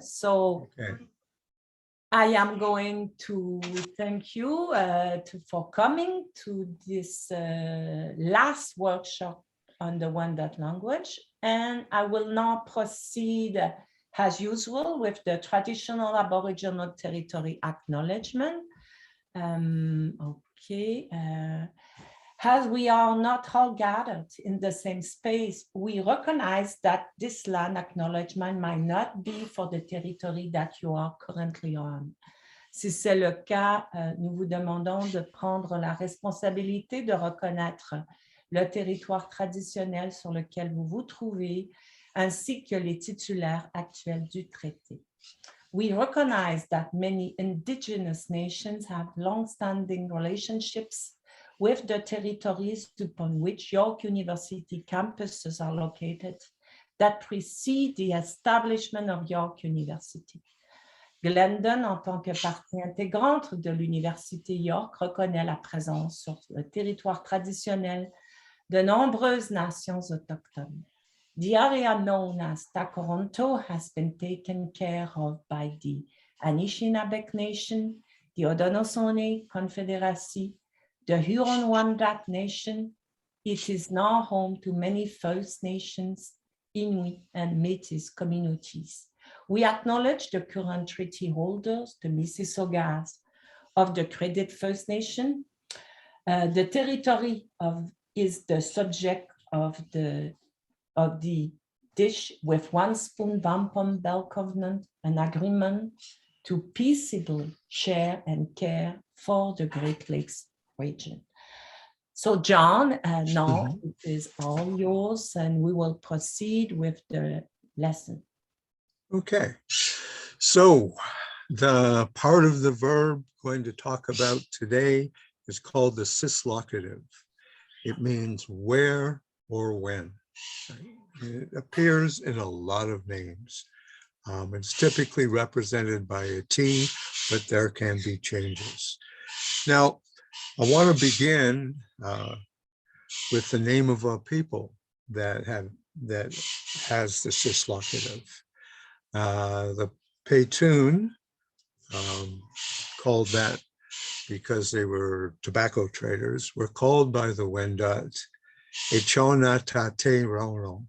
So Okay. I am going to thank you for coming to this last workshop on the Wendat language. And I will now proceed as usual with the traditional Aboriginal territory acknowledgement. As we are not all gathered in the same space, we recognize that this land acknowledgement might not be for the territory that you are currently on. Si c'est le cas, nous vous demandons de prendre la responsabilité de reconnaître le territoire traditionnel sur lequel vous vous trouvez, ainsi que les titulaires actuels du traité. We recognize that many indigenous nations have long-standing relationships with the territories upon which York University campuses are located that precede the establishment of York University. Glendon, en tant que partie intégrante de l'Université York, reconnaît la présence sur le territoire traditionnel de nombreuses nations autochtones. The area known as Toronto has been taken care of by the Anishinaabe Nation, the Haudenosaunee Confederacy, the Huron-Wendat Nation. It is now home to many First Nations, Inuit, and Métis communities. We acknowledge the current treaty holders, the Mississaugas of the Credit First Nation. The territory is the subject of the Dish with One Spoon Wampum Bell Covenant, an agreement to peaceably share and care for the Great Lakes region. So John, now it is all yours and we will proceed with the lesson. Okay. So the part of the verb going to talk about today is called the cislocative. It means where or when. It appears in a lot of names. It's typically represented by a T, but there can be changes. Now, I want to begin with the name of a people that has the cislocative. The Paytoon, called that because they were tobacco traders, were called by the Wendat Echona-tate Rono,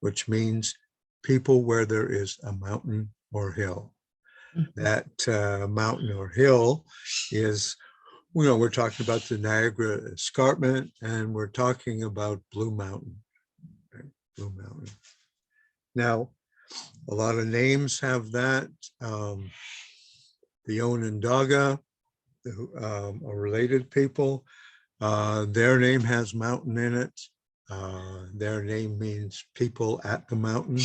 which means people where there is a mountain or hill. That mountain or hill is, we're talking about the Niagara Escarpment and we're talking about Blue Mountain. Right? Blue Mountain. Now, a lot of names have that. The Onondaga, a related people, their name has mountain in it. Their name means people at the mountain.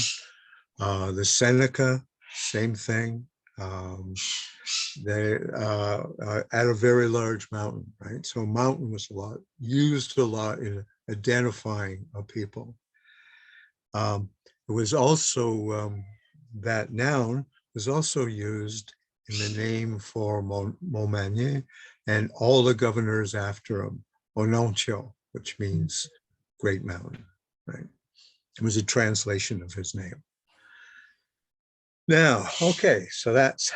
The Seneca, same thing. They at a very large mountain, right? So mountain was used a lot in identifying a people. It was also, that noun was also used in the name for Montmagny and all the governors after him, Ononthio, which means great mountain, right? It was a translation of his name. Now, okay, so that's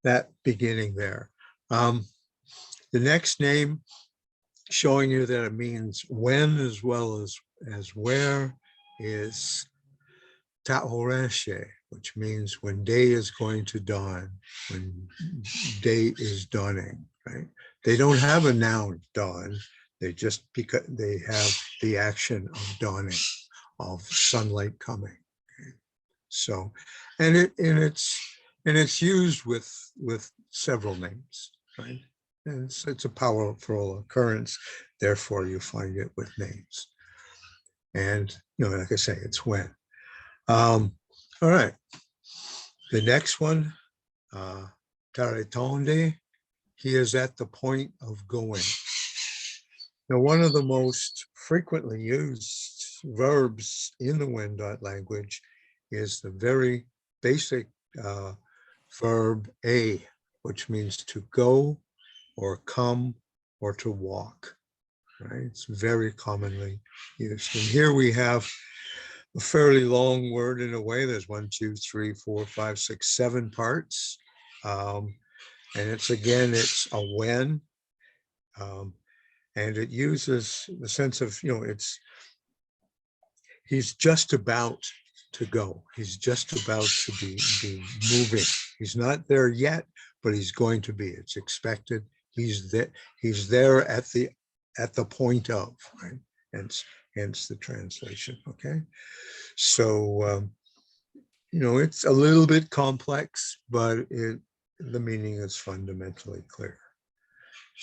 that beginning there. The next name showing you that it means when as well as where is Ta'oreshe, which means when day is going to dawn, when day is dawning, right? They don't have a noun, dawn. They just, because they have the action of dawning, of sunlight coming. Okay? So, and it's used with several names, right? And it's a powerful occurrence. Therefore, you find it with names. And like I say, it's when. All right. The next one, Taratonde, he is at the point of going. Now, one of the most frequently used verbs in the Wendat language is the very basic verb a, which means to go or come or to walk, right? It's very commonly used. And here we have a fairly long word in a way. There's 1, 2, 3, 4, 5, 6, 7 parts. And it's a when. And it uses the sense of, he's just about to go. He's just about to be moving. He's not there yet, but he's going to be. It's expected. He's there at the point of, right? Hence the translation. Okay. So it's a little bit complex, but the meaning is fundamentally clear.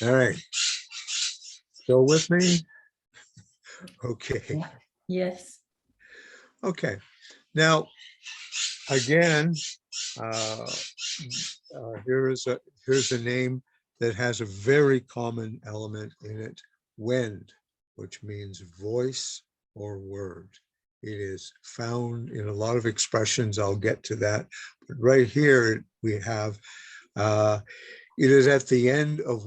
All right. Still with me? Okay. Yes. Okay. Now, again, here's a name that has a very common element in it, wend, which means voice or word. It is found in a lot of expressions. I'll get to that. But right here we have, it is at the end of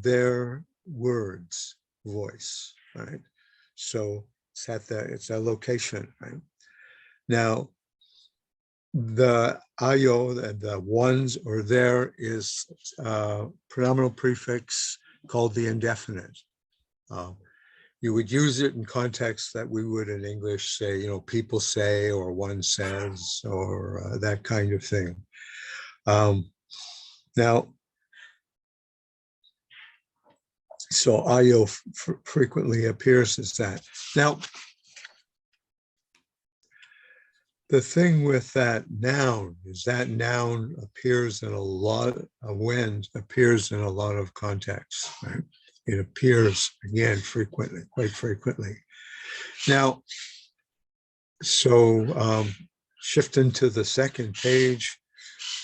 their words, voice, right? So it's a location, right? Now, the ayo, the ones or there is a pronominal prefix called the indefinite. You would use it in context that we would in English say, people say, or one says, or that kind of thing. Now, so ayo frequently appears as that. Now, the thing with that noun is that noun appears in wend appears in a lot of contexts, right? It appears, again, frequently, quite frequently. Now, so shifting to the second page,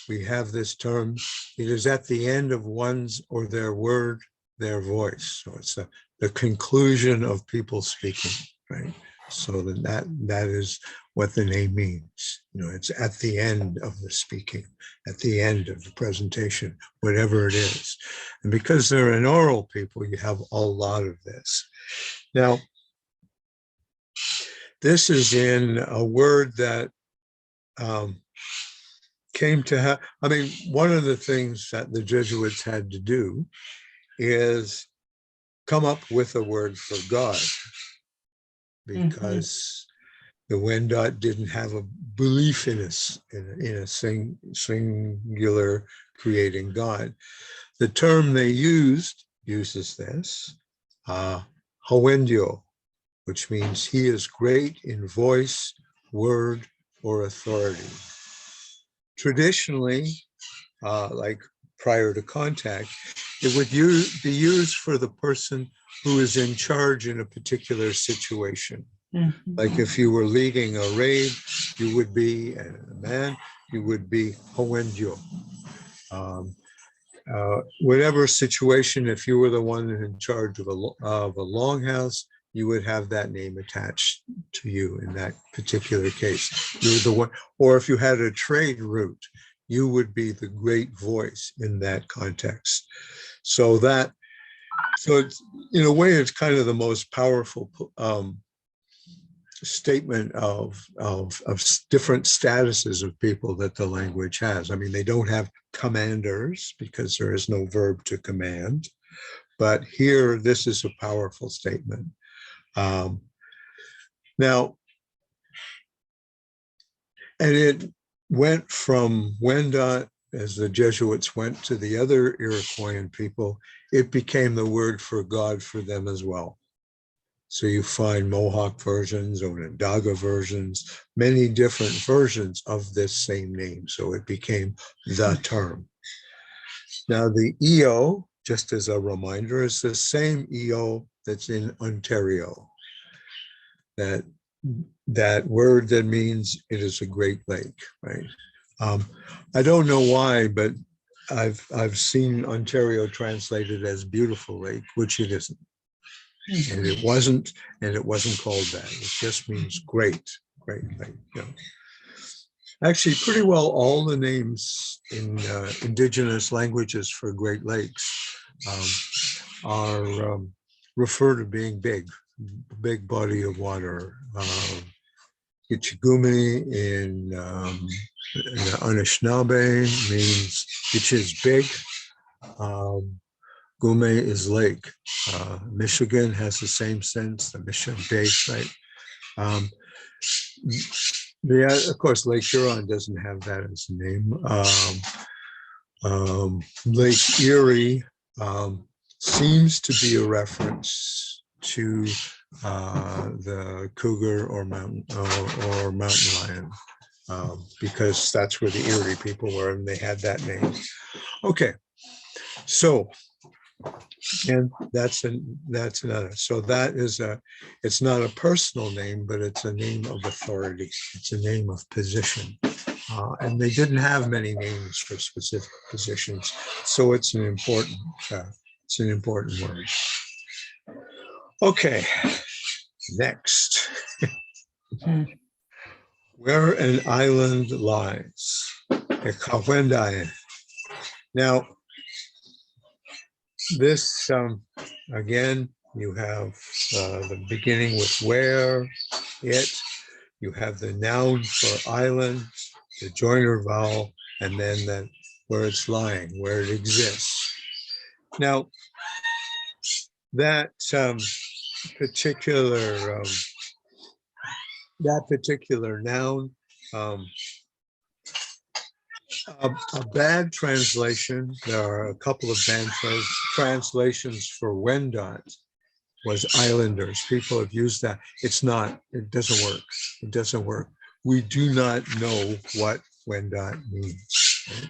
we have this term, it is at the end of one's or their word, their voice. So it's the conclusion of people speaking, right? So that is what the name means. It's at the end of the speaking, at the end of the presentation, whatever it is. And because they're an oral people, you have a lot of this. Now, this is in a word that came to have, one of the things that the Jesuits had to do is come up with a word for God, because the Wendat didn't have a belief in a singular creating God. The term they uses this, Hawendio, which means he is great in voice, word, or authority. Traditionally, like prior to contact, it would be used for the person who is in charge in a particular situation. Like if you were leading a raid, you would be a man, you would be Hawendyo. Whatever situation, if you were the one in charge of a longhouse, you would have that name attached to you in that particular case. You're the one, or if you had a trade route, you would be the great voice in that context. So it's, in a way, it's kind of the most powerful statement of different statuses of people that the language has. They don't have commanders because there is no verb to command, but here, this is a powerful statement. Now, and it went from Wendat, as the Jesuits went to the other Iroquoian people, it became the word for God for them as well. So you find Mohawk versions, Onondaga versions, many different versions of this same name. So it became the term. Now the EO, just as a reminder, is the same EO that's in Ontario. That word that means it is a great lake, right? I don't know why, but I've seen Ontario translated as beautiful lake, which it isn't. And it wasn't called that. It just means great lake. Actually, pretty well all the names in indigenous languages for Great Lakes are refer to being big body of water. Ichigumi in Anishinaabe means which is big. Gume is lake. Michigan has the same sense, the Mission Bay, right? Of course, Lake Huron doesn't have that as a name. Lake Erie seems to be a reference to the cougar or mountain lion, because that's where the Erie people were, and they had that name. Okay, so. And that's another. So that is it's not a personal name, but it's a name of authority. It's a name of position. And they didn't have many names for specific positions. So it's an important word. Okay, next. Where an island lies. Now, this, again, you have the beginning with where, it, you have the noun for island, the joiner vowel, and then where it's lying, where it exists. Now, that particular noun, a bad translation, there are a couple of bad translations for Wendat was islanders. People have used that. It's not, it doesn't work. It doesn't work. We do not know what Wendat means, right?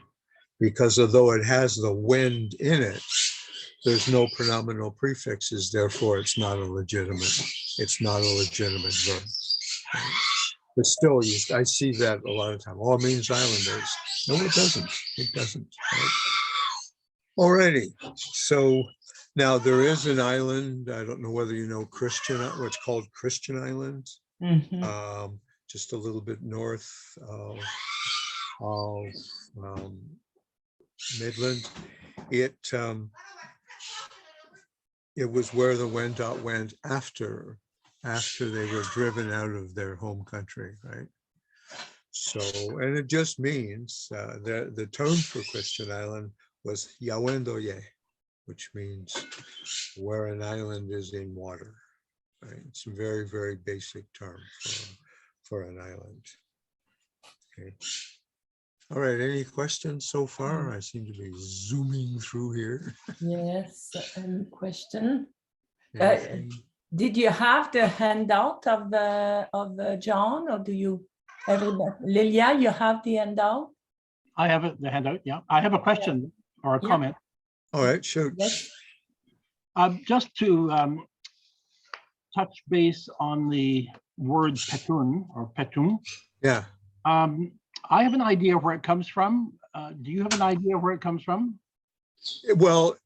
Because although it has the wind in it, there's no pronominal prefixes, therefore it's not a legitimate verb. Right? But still, I see that a lot of time. Oh, it means islanders. No, it doesn't. It doesn't. Right? Alrighty. So now there is an island. I don't know whether you know what's called Christian Island. Mm-hmm. Just a little bit north of Midland. It was where the Wendat went after they were driven out of their home country, right? So, and it just means the term for Christian Island was Yawendoye, which means where an island is in water, right? It's a very, very basic term for an island. Okay. All right, any questions so far? I seem to be zooming through here. Yes, any question? Did you have the handout of John, or do you, Lilia, you have the handout? I have the handout, yeah. I have a question or a comment. All right, shoot. Yes. Just to touch base on the word petun or petun. Yeah. I have an idea of where it comes from. Do you have an idea of where it comes from? Well,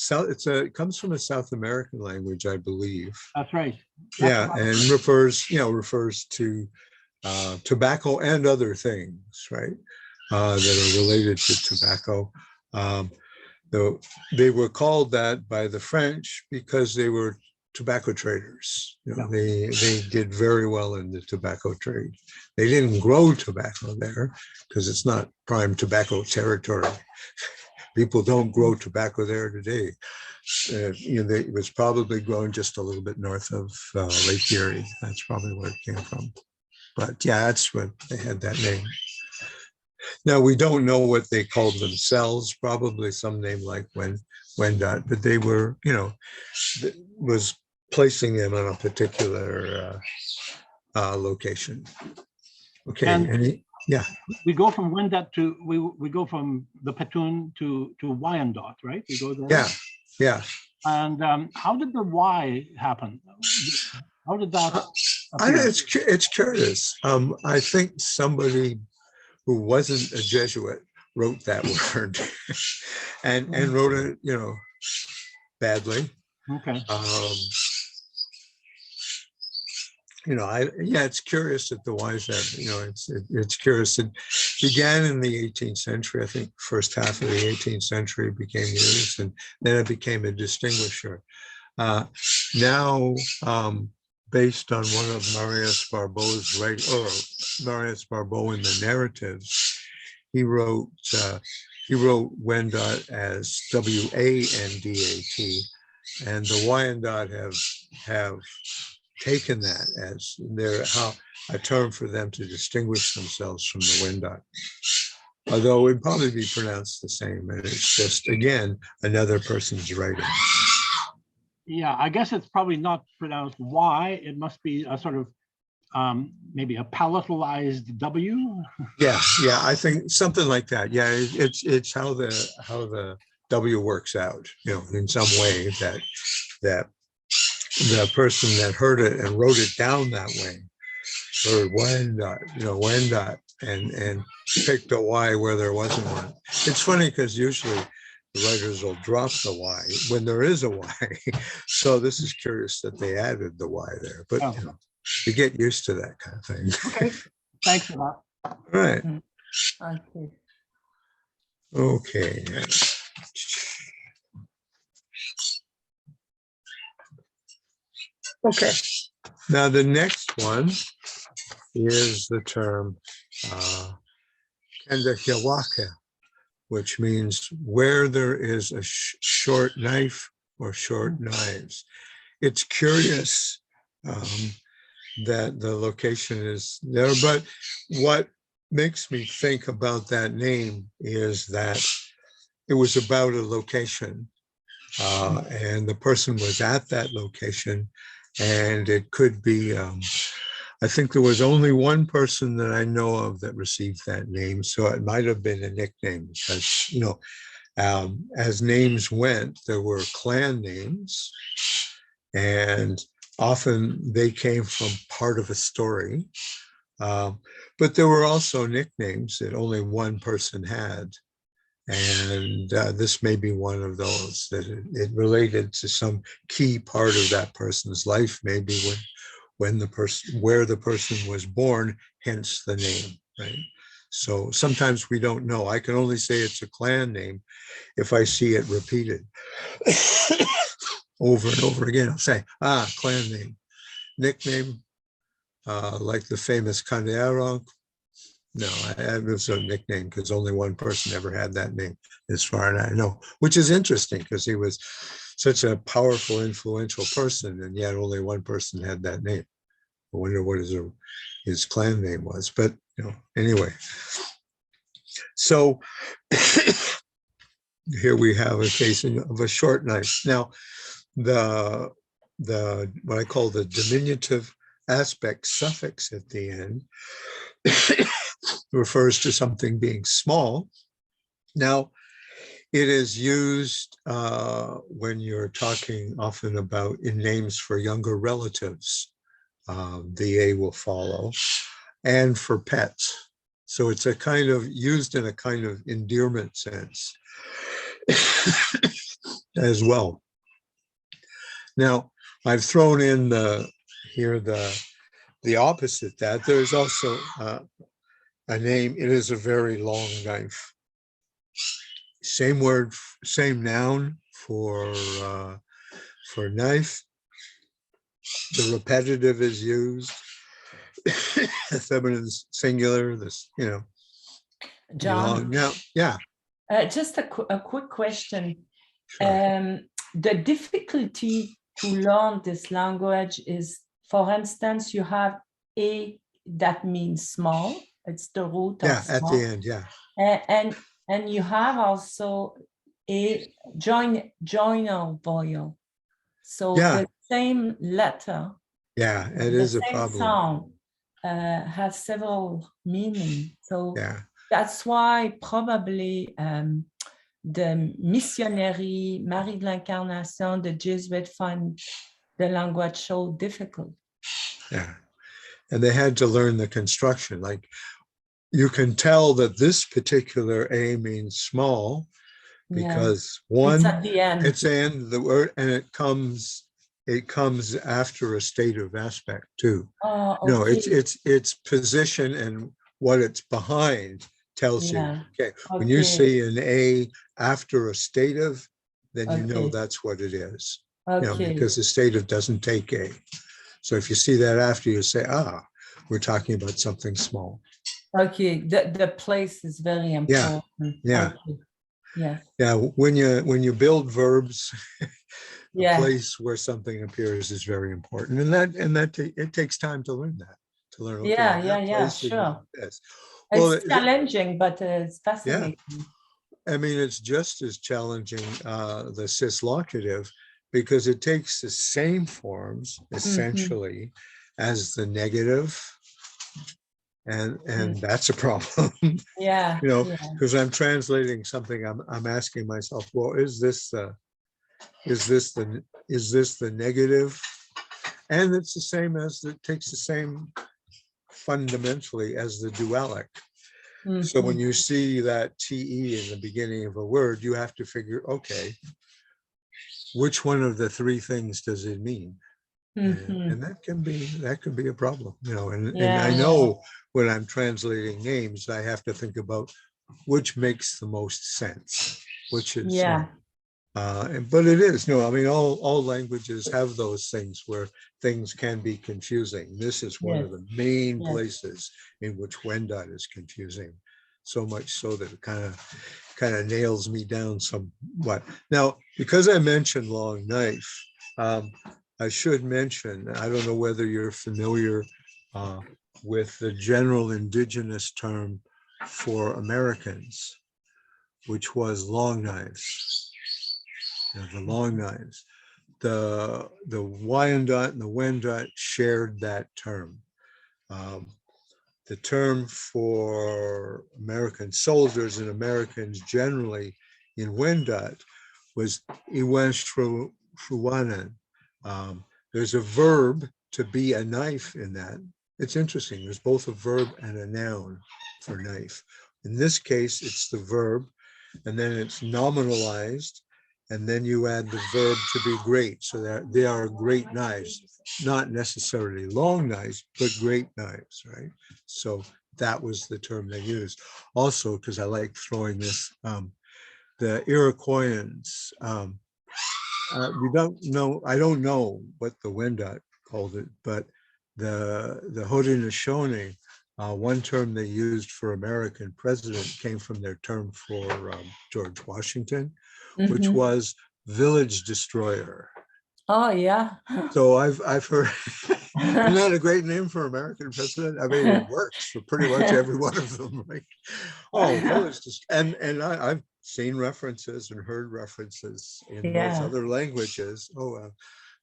it comes from a South American language, I believe. That's right. Yeah, and refers to tobacco and other things, right? That are related to tobacco. Though they were called that by the French because they were tobacco traders. They did very well in the tobacco trade. They didn't grow tobacco there because it's not prime tobacco territory. People don't grow tobacco there today. It was probably grown just a little bit north of Lake Erie. That's probably where it came from. But yeah, that's what they had that name. Now, we don't know what they called themselves, probably some name like Wendat, but they were, was placing them on a particular location. Okay, yeah. We go from Wendat to, we go from the Petun to Wyandotte, right? We go there. Yeah, yeah. And how did the Y happen? How did that appear? It's curious. I think somebody who wasn't a Jesuit wrote that word and wrote it, badly. Okay. It's curious that the Y's have, it's curious. It began in the 18th century. I think first half of the 18th century it became used, and then it became a distinguisher. Now, based on one of Marius Barbeau's Marius Barbeau in the narratives. He wrote Wendat as Wandat, and the Wyandotte have taken that as a term for them to distinguish themselves from the Wendat. Although it would probably be pronounced the same, and it's just, again, another person's writing. Yeah, I guess it's probably not pronounced Y. It must be a sort of maybe a palatalized W. Yeah, I think something like that. Yeah, it's how the W works out, in some way that the person that heard it and wrote it down that way heard Wendat, and picked a Y where there wasn't one. It's funny because usually the writers will drop the Y when there is a Y. So this is curious that they added the Y there, but you get used to that kind of thing. Okay, thanks for that. All right. Okay. Okay. Okay. Now the next one is the term Kendahiwaka, which means where there is a short knife or short knives. It's curious that the location is there, but what makes me think about that name is that it was about a location, and the person was at that location, and it could be, I think there was only one person that I know of that received that name, so it might have been a nickname because, as names went, there were clan names, and often they came from part of a story, but there were also nicknames that only one person had. And this may be one of those, that it related to some key part of that person's life, maybe where the person was born, hence the name, right? So sometimes we don't know. I can only say it's a clan name if I see it repeated over and over again. I'll say, clan name. Nickname, like the famous Kandearong. No, it was a nickname because only one person ever had that name, as far as I know, which is interesting because he was such a powerful, influential person, and yet only one person had that name. I wonder what his clan name was, but anyway. So here we have a case of a short knife. Now, the what I call the diminutive aspect suffix at the end refers to something being small. Now, it is used when you're talking often about in names for younger relatives. The A will follow, and for pets. So it's a kind of used in a kind of endearment sense as well. Now, I've thrown in the opposite that. There's also a name. It is a very long knife. Same word, same noun for knife. The repetitive is used. Feminine singular. This, John. Now, yeah. Just a quick question. Sure. The difficulty to learn this language is, for instance, you have A that means small. It's the root of small. At the end, yeah. And you have also a joiner vowel. So the same letter, it is a problem. Sound has several meanings. So that's why probably the missionary, Marie de l'Incarnation, the Jesuit find the language so difficult. Yeah, and they had to learn the construction. Like, you can tell that this particular A means small because one, it's at the end. It's in the word, and it comes after a stative aspect too. Oh, okay. It's position and what it's behind tells you. Okay, when you see an A after a stative, then you know that's what it is. Okay. Because the stative doesn't take A. So if you see that after, you say, ah, we're talking about something small. Okay, the place is very important. Yeah. Okay. Yes. Yeah, when you build verbs, the Yeah. place where something appears is very important, and it takes time to learn that. To learn, okay, Yeah, in yeah, that yeah, place it sure. means this. Well, It's challenging, but it's yeah, fascinating. I mean, it's just as challenging, the cislocative, because it takes the same forms essentially as the negative, and that's a problem. Yeah, You know, yeah. because I'm translating something, I'm asking myself, well, is this the negative? And it's the same as, it takes the same fundamentally as the dualic. So when you see that TE in the beginning of a word, you have to figure, okay, which one of the three things does it mean? And that can be a problem, you know, and Yeah, I yeah. know when I'm translating names, I have to think about which makes the most sense, which is, Yeah. but it is, no, I mean, all languages have those things where things can be confusing. This is one Yes. of the main Yes. places in which Wendat is confusing, so much so that it kind of nails me down somewhat. Now, because I mentioned long knife, I should mention, I don't know whether you're familiar with the general indigenous term for Americans, which was long knives. The long knives. The Wyandot and the Wendat shared that term. The term for American soldiers and Americans generally in Wendat was Iwanshruwanan. There's a verb to be a knife in that. It's interesting. There's both a verb and a noun for knife. In this case, it's the verb, and then it's nominalized, and then you add the verb to be great. So that they are great knives, not necessarily long knives, but great knives, right? So that was the term they used. Also, because I like throwing this, the Iroquoians, we don't know, I don't know what the Wendat called it, but the Haudenosaunee, one term they used for American president came from their term for George Washington, which was village destroyer. Oh, yeah. So I've heard, isn't that a great name for American president? I mean, it works for pretty much every one of them, right? Oh, village and I've seen references and heard references in those Yeah. other languages. Oh,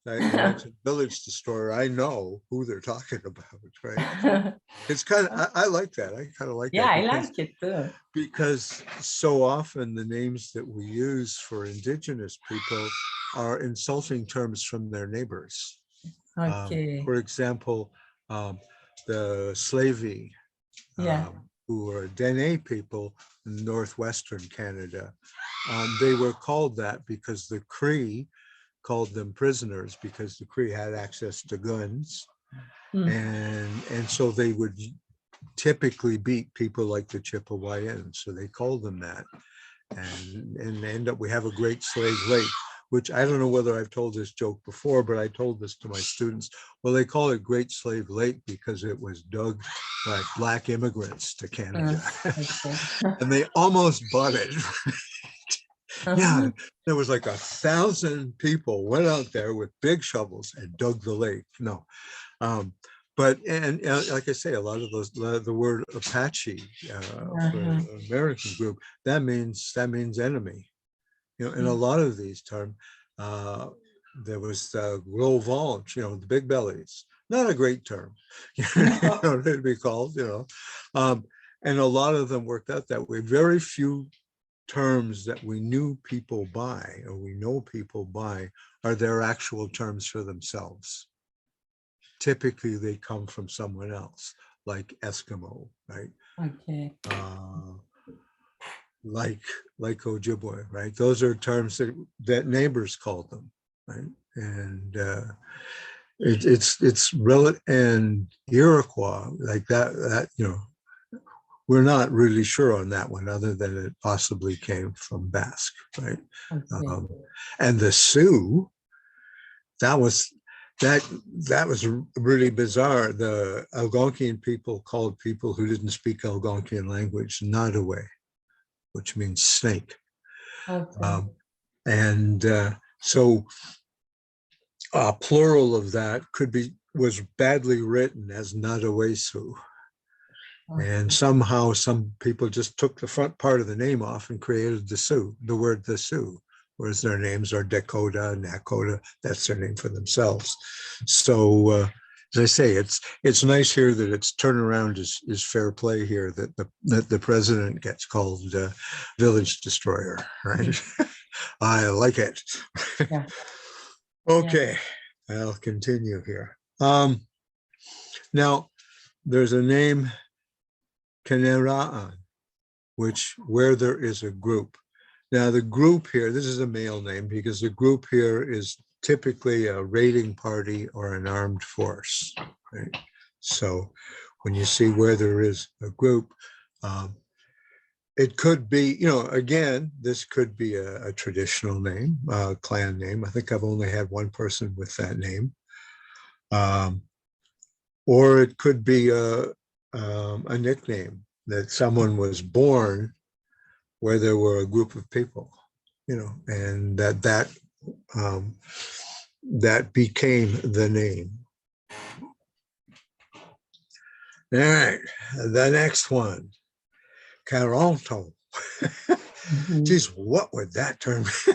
you mentioned village destroyer. I know who they're talking about, right? It's kind of, I like that. I kind of like Yeah, that I like it too. because so often the names that we use for indigenous people are insulting terms from their neighbors. Okay. For example, the Slavey, Yeah. who are Dene people in northwestern Canada, they were called that because the Cree called them prisoners because the Cree had access to guns. And so they would typically beat people like the Chippewyans. So they called them that. And end up, we have a Great Slave Lake, which I don't know whether I've told this joke before, but I told this to my students. Well, they call it Great Slave Lake because it was dug by Black immigrants to Canada. Okay. And they almost bought it. Yeah, there was like 1,000 people went out there with big shovels and dug the lake. No, but like I say, a lot of those, the word Apache for American group, that means enemy. You know, in a lot of these terms, there was gros ventre, you know, the big bellies. Not a great term, you know, it'd be called, you know, and a lot of them worked out that way. Very few terms that we knew people by, or we know people by, are their actual terms for themselves. Typically, they come from someone else, like Eskimo, right? Okay. Like Ojibwe, right? Those are terms that neighbors called them, right? And it's relative, and Iroquois, like that, you know, we're not really sure on that one, other than it possibly came from Basque, right? Okay. And the Sioux, that was that was really bizarre. The Algonquian people called people who didn't speak Algonquian language Nadaway, which means snake. Okay. And so plural of that was badly written as Nadawesu. And somehow some people just took the front part of the name off and created the word the Sioux, whereas their names are Dakota, Nakota, that's their name for themselves. So as I say, it's nice here that its turnaround is fair play here, that the president gets called village destroyer, right? I like it. Yeah. Okay, I'll continue here. Now, there's a name, Kenera'an, where there is a group. Now, the group here, this is a male name because the group here is typically a raiding party or an armed force, right? So when you see where there is a group, it could be, again, this could be a traditional name, a clan name. I think I've only had one person with that name. Or it could be a nickname that someone was born where there were a group of people, and that became the name. All right, the next one, Caronto. Geez, what would that term be?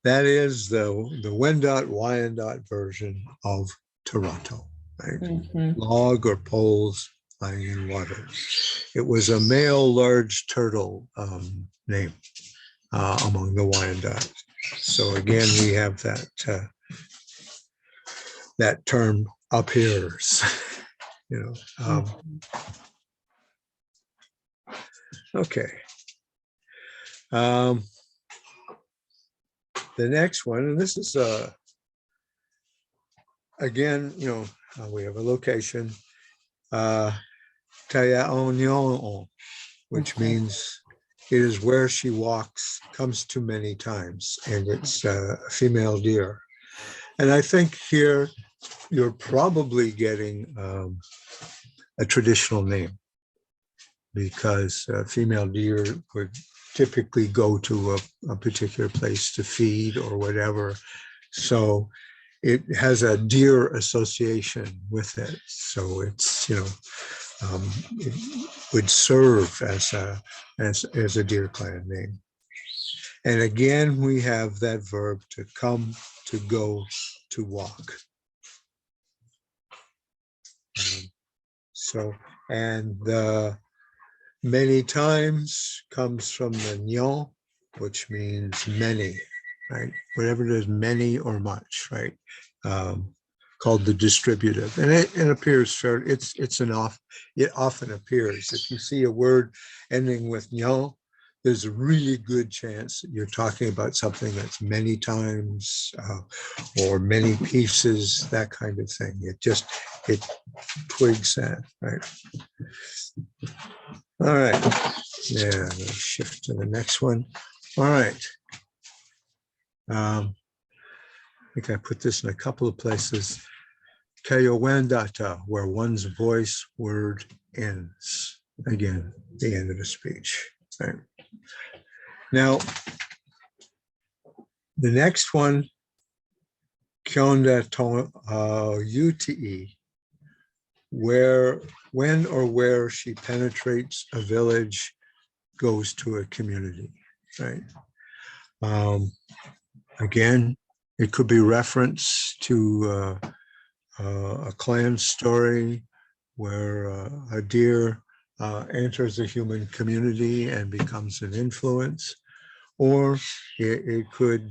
That is the Wendat Wyandotte version of Toronto, right? Log or poles lying in water. It was a male large turtle name among the Wyandotte. So again, we have that term appears, Okay. The next one, and this is again, we have a location, Tayaonyon, which means it is where she walks, comes to many times, and it's a female deer. And I think here you're probably getting a traditional name, because female deer would typically go to a particular place to feed or whatever. So it has a deer association with it. So it's, it would serve as a deer clan name. And again, we have that verb to come, to go, to walk. And many times comes from the nyon, which means many, right? Whatever it is, many or much, right? Called the distributive, and it appears fair. It often appears. If you see a word ending with nyon, there's a really good chance that you're talking about something that's many times or many pieces, that kind of thing. It twigs that, right? All right, yeah, let's shift to the next one. All right. I think I put this in a couple of places. Kayowendata, where one's voice word ends. Again, the end of the speech. Right. Now, the next one, Kyonda Ute, when or where she penetrates a village, goes to a community, right? Again, it could be reference to a clan story where a deer enters a human community and becomes an influence, or it could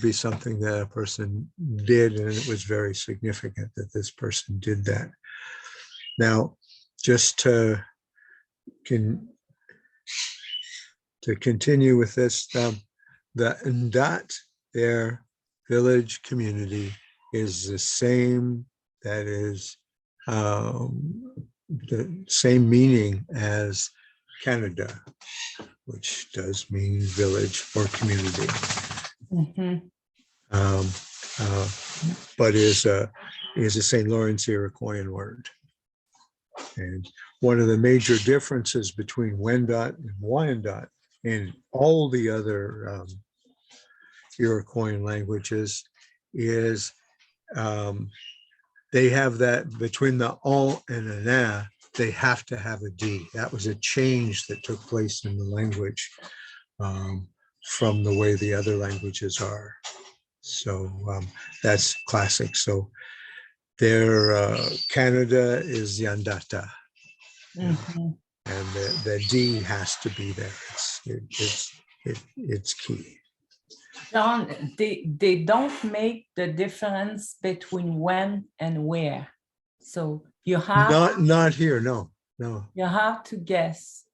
be something that a person did and it was very significant that this person did that. Now, just to continue with this, the Ndat, their village community, is the same, that is the same meaning as Canada, which does mean village or community. but is a St. Lawrence Iroquoian word. And one of the major differences between Wendat and Wyandot and all the other Iroquoian languages is they have that between the on and an a, they have to have a D. That was a change that took place in the language from the way the other languages are. So that's classic. So their Canada is Yandata. Mhm. And the D has to be there. It's key. John, they don't make the difference between when and where. So you have Not here, no. you have to guess.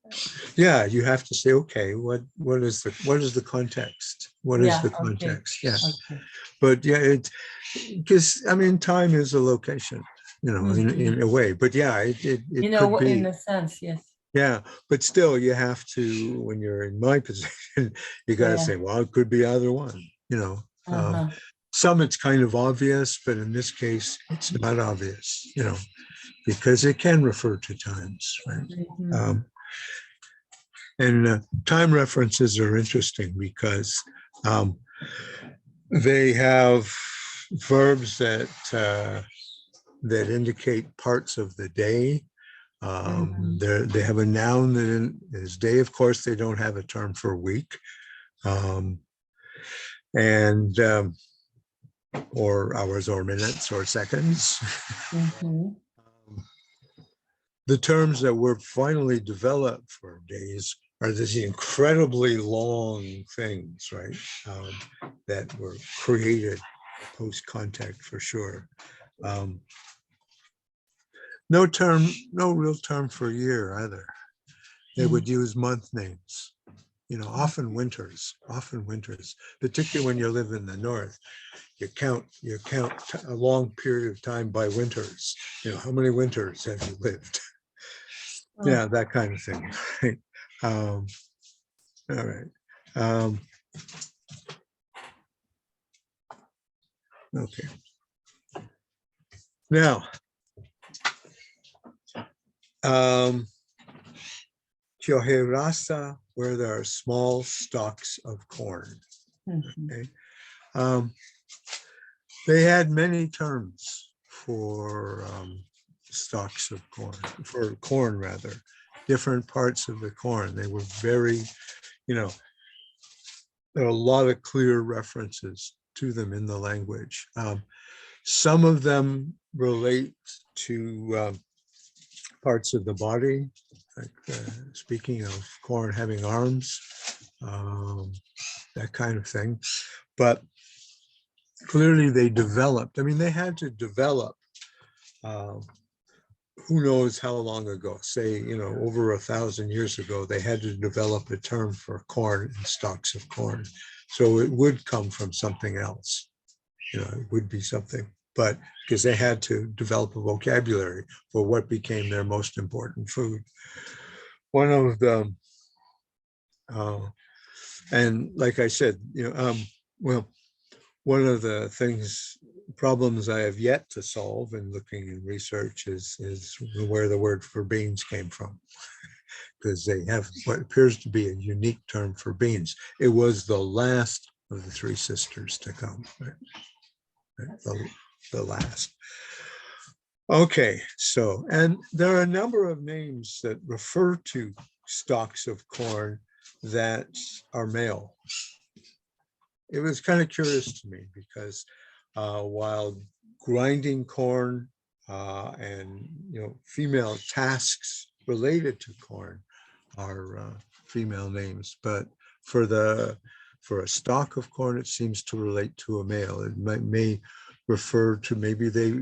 Yeah, you have to say, okay, what is the context? What is Yeah, the okay. context? Yeah. Okay. But yeah, it because I mean time is a location, in a way. But yeah, it could be. In a sense, yes. Yeah, but still you have to, when you're in my position, you got to Yeah. say, well, it could be either one, Uh-huh. Some it's kind of obvious, but in this case, it's not obvious, because it can refer to times, right? Mhm. And time references are interesting because they have verbs that indicate parts of the day. They have a noun that is day. Of course, they don't have a term for week, or hours or minutes or seconds. Mhm. The terms that were finally developed for days are these incredibly long things, right? That were created post-contact for sure. No real term for year either. They would use month names, often winters, particularly when you live in the north. You count a long period of time by winters. How many winters have you lived? Yeah, that kind of thing. Right? All right. Okay. Now, Kyoherasa, where there are small stalks of corn. Mhm. Okay. They had many terms for stalks of corn, for corn rather, different parts of the corn. They were very, there are a lot of clear references to them in the language. Some of them relate to parts of the body, like speaking of corn having arms, that kind of thing. But clearly they developed, they had to develop, who knows how long ago, say, over 1,000 years ago, they had to develop a term for corn and stalks of corn. So it would come from something else, it would be something, but because they had to develop a vocabulary for what became their most important food. One of the, and like I said, well, one of the problems I have yet to solve in looking in research is where the word for beans came from, because they have what appears to be a unique term for beans. It was the last of the three sisters to come, right? The last. Okay, so, and there are a number of names that refer to stalks of corn that are male. It was kind of curious to me because while grinding corn and female tasks related to corn are female names, but for a stalk of corn, it seems to relate to a male. It may refer to, maybe they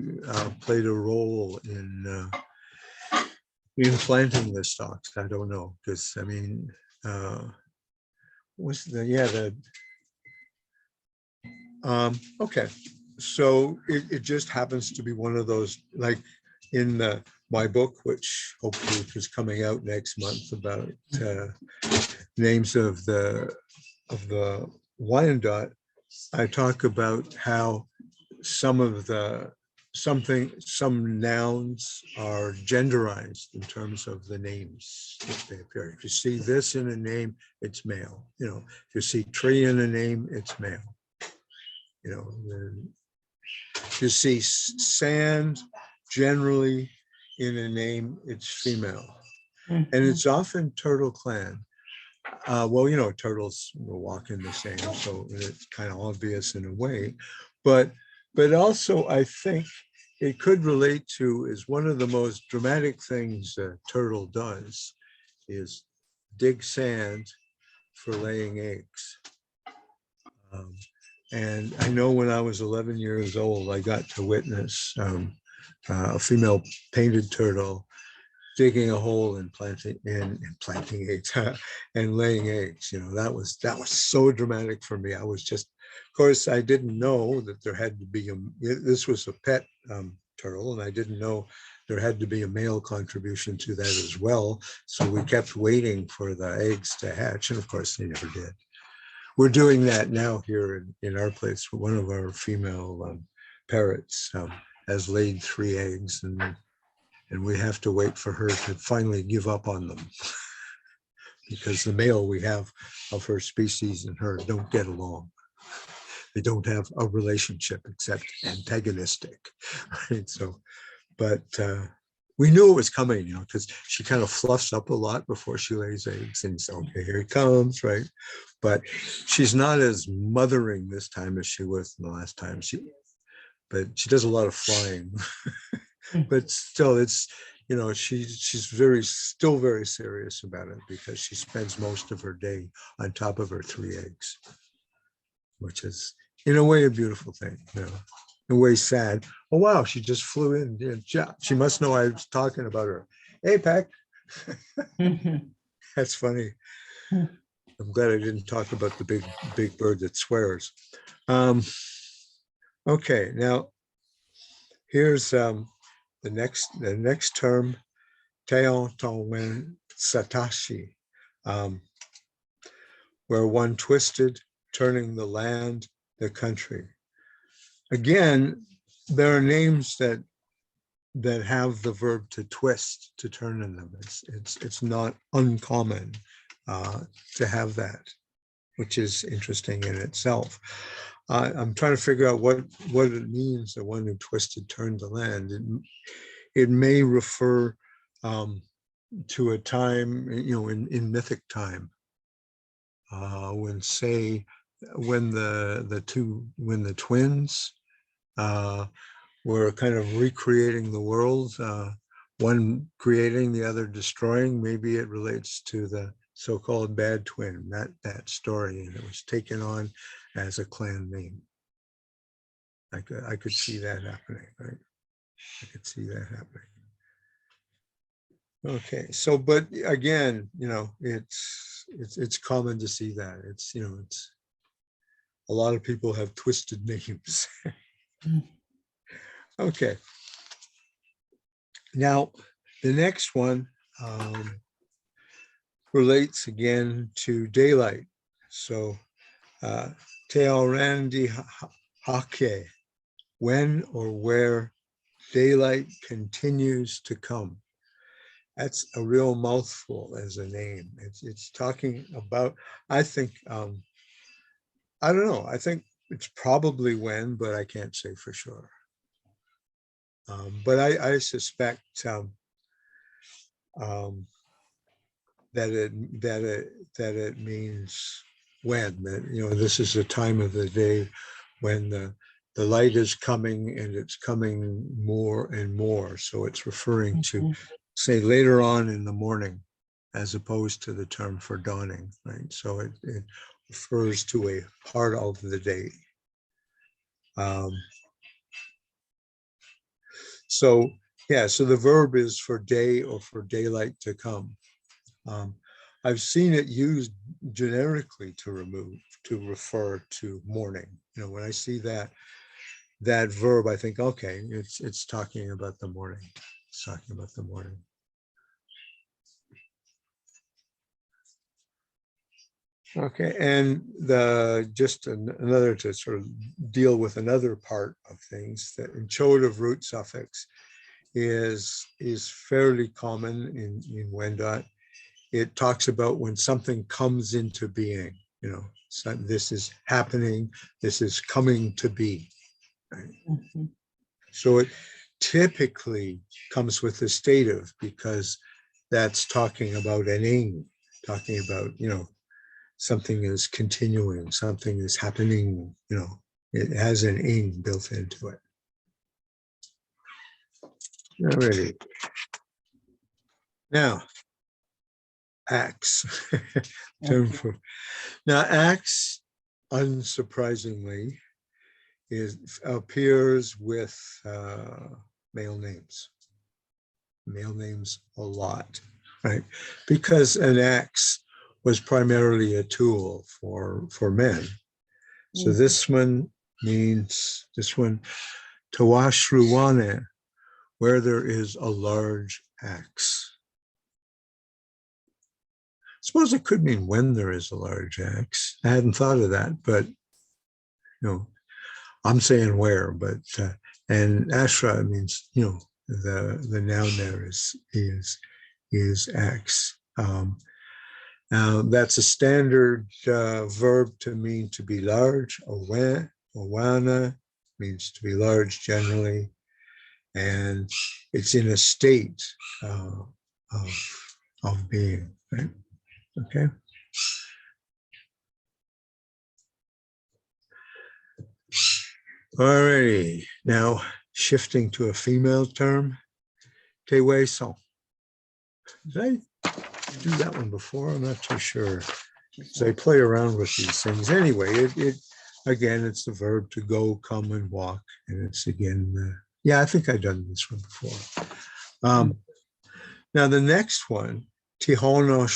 played a role in planting the stalks. I don't know, because okay, so it just happens to be one of those, like in my book, which hopefully is coming out next month, about names of the Wyandot. I talk about how some of the some nouns are genderized in terms of the names that they appear. If you see this in a name, it's male. You know, if you see tree in a name, it's male. You know, if you see sand generally in a name, it's female. And it's often turtle clan. Well, you know, turtles will walk in the sand, so it's kind of obvious in a way. But also, I think it could relate to is one of the most dramatic things a turtle does is dig sand for laying eggs. And I know when I was 11 years old, I got to witness a female painted turtle digging a hole and planting eggs and laying eggs. You know, that was so dramatic for me. I was just, of course, I didn't know that there had to be this was a pet turtle, and I didn't know there had to be a male contribution to that as well. So we kept waiting for the eggs to hatch, and of course they never did. We're doing that now here in our place. One of our female parrots has laid 3 eggs, and we have to wait for her to finally give up on them because the male we have of her species and her don't get along. They don't have a relationship except antagonistic, right? So, but we knew it was coming, you know, because she kind of fluffs up a lot before she lays eggs, and so okay, here it comes, right? But she's not as mothering this time as she was the last time. But she does a lot of flying. But still, it's, you know, she's still very serious about it because she spends most of her day on top of her 3 eggs, which is in a way a beautiful thing, you know, in a way sad. Oh wow, she just flew in. She must know I was talking about her. Hey, Peck. That's funny. I'm glad I didn't talk about the big bird that swears. Okay, now here's the next term, Teon Tonwen Satashi, where one twisted, turning the land, the country. Again, there are names that have the verb to twist, to turn in them. It's not uncommon to have that, which is interesting in itself. I'm trying to figure out what it means, the one who twisted turned the land. It may refer to a time, you know, in mythic time, when the twins were kind of recreating the world, one creating, the other destroying. Maybe it relates to the so-called bad twin, that story, and it was taken on as a clan name. I could see that happening, right? I could see that happening. Okay, so, but again, you know, it's common to see that. It's, you know, it's a lot of people have twisted names. Okay. Now, the next one relates again to daylight. So, Teorandi Hake, when or where daylight continues to come. That's a real mouthful as a name. It's talking about, I think, I don't know, I think it's probably when, but I can't say for sure. But I suspect that it means when, that, you know, this is the time of the day when the light is coming, and it's coming more and more. So it's referring to, say, later on in the morning, as opposed to the term for dawning, right? So it refers to a part of the day. So yeah, so the verb is for day or for daylight to come. I've seen it used generically to refer to morning. You know, when I see that verb, I think, okay, it's talking about the morning. It's talking about the morning. Okay, and another to sort of deal with another part of things, the inchoative root suffix is fairly common in Wendat. It talks about when something comes into being, so this is happening, this is coming to be. Right? Mhm. So it typically comes with the stative because that's talking about an ing, talking about, something is continuing, something is happening, it has an ing built into it. Alrighty. Now, axe. Term Okay. for now, axe, unsurprisingly, appears with male names a lot, right? Because an axe was primarily a tool for men. So Mhm. this one, Tawashruwane, where there is a large axe. I suppose it could mean when there is a large axe. I hadn't thought of that, but I'm saying where, but and Ashra means, the noun there is axe. Now that's a standard verb to mean to be large. Owana means to be large generally, and it's in a state of being, right? Okay. All righty. Now shifting to a female term, Teweson. Did I do that one before? I'm not too sure. So I play around with these things. Anyway, it again, it's the verb to go, come, and walk. And it's again, I think I've done this one before. Now the next one, Tihono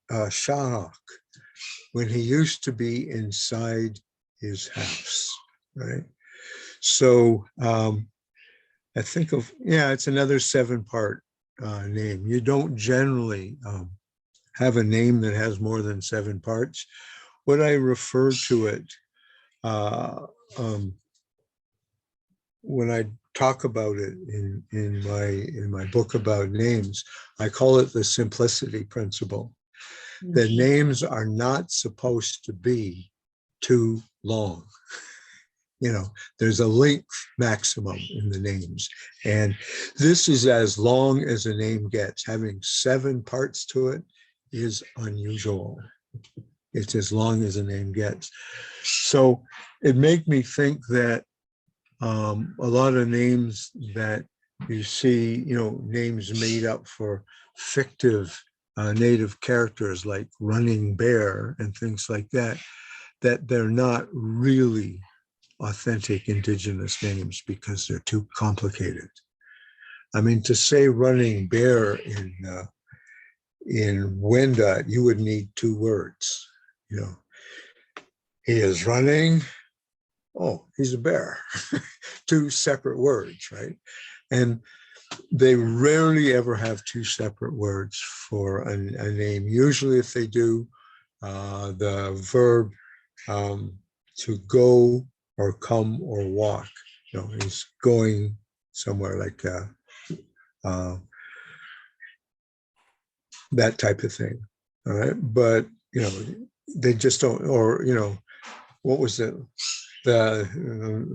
Shahak, when he used to be inside his house, right? So I think it's another 7-part name. You don't generally have a name that has more than 7 parts. What I refer to it when I talk about it in my book about names, I call it the simplicity principle. That names are not supposed to be too long. There's a length maximum in the names. And this is as long as a name gets. Having 7 parts to it is unusual. It's as long as a name gets. So it made me think that a lot of names that you see, names made up for fictive native characters like running bear and things like that, that they're not really authentic indigenous names because they're too complicated. I mean, to say running bear in Wendat, you would need 2 words. He is running. Oh, he's a bear. 2 separate words, right? And they rarely ever have 2 separate words for a name. Usually, if they do, the verb to go or come or walk, he's going somewhere, like that type of thing. All right. But, they just don't, or, what was the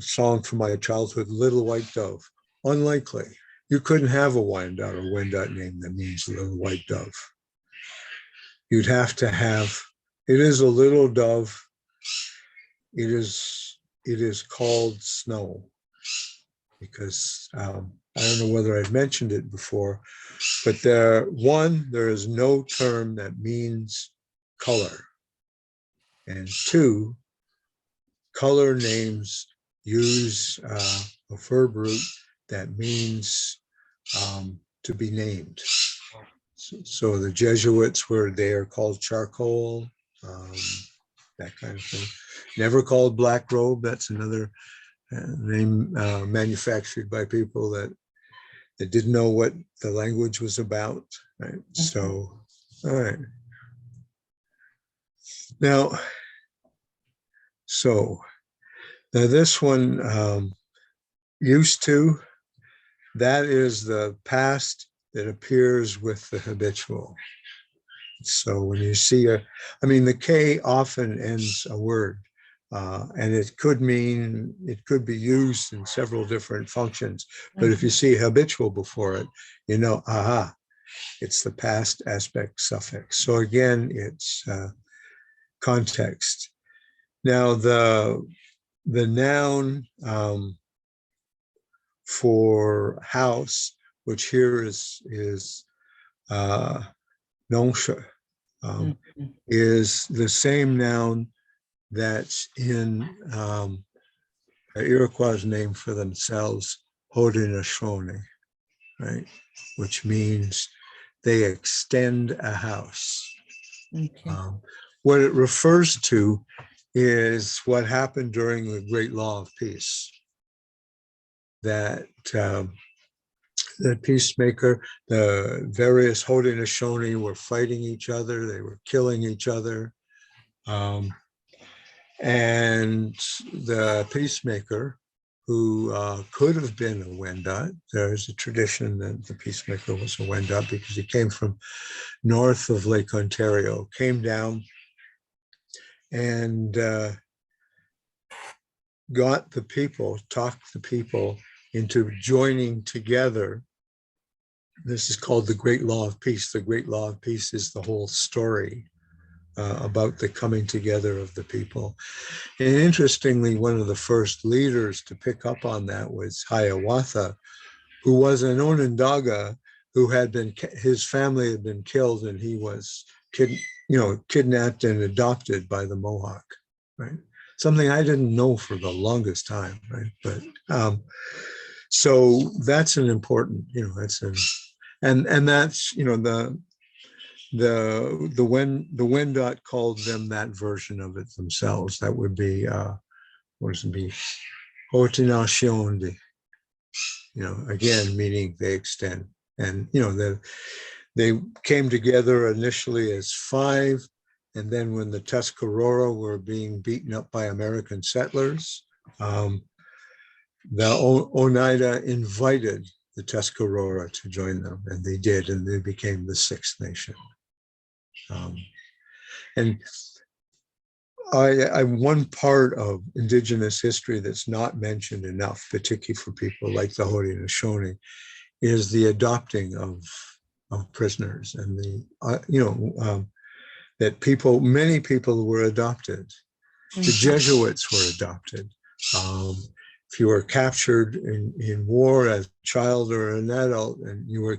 song from my childhood, Little White Dove? Unlikely. You couldn't have a Wyandotte or Wendat name that means little white dove. You'd have to have, it is a little dove. It is called snow because I don't know whether I've mentioned it before, but there is no term that means color. And 2, color names use a verb root that means to be named. So the Jesuits they are called charcoal, that kind of thing. Never called black robe. That's another name manufactured by people that didn't know what the language was about. Right. So, all right. Now, so now this one, used to, that is the past that appears with the habitual. So when you see I mean, the K often ends a word, and it could be used in several different functions. But if you see habitual before it, you know, aha, it's the past aspect suffix. So again, it's context. Now the noun for house, which here is nonsha, is the same noun that's in Iroquois' name for themselves, Haudenosaunee, right? Which means they extend a house. Okay. What it refers to is what happened during the Great Law of Peace. That the peacemaker, the various Haudenosaunee were fighting each other, they were killing each other. And the peacemaker, who could have been a Wendat, there's a tradition that the peacemaker was a Wendat because he came from north of Lake Ontario, came down and got the people, talked the people into joining together. This is called the Great Law of Peace. The Great Law of Peace is the whole story about the coming together of the people. And interestingly, one of the first leaders to pick up on that was Hiawatha, who was an Onondaga who had been, his family had been killed, and he was kidnapped and adopted by the Mohawk, right? Something I didn't know for the longest time, right? But so that's an important, that's an, and that's, the Wendat called them that version of it themselves. That would be what does it be? Haudenosaunee, again, meaning they extend. And they came together initially as 5, and then when the Tuscarora were being beaten up by American settlers, the Oneida invited the Tuscarora to join them, and they did, and they became the 6th nation. And one part of Indigenous history that's not mentioned enough, particularly for people like the Haudenosaunee, is the adopting of prisoners, and that many people were adopted. The Jesuits were adopted. If you were captured in war as a child or an adult, and you were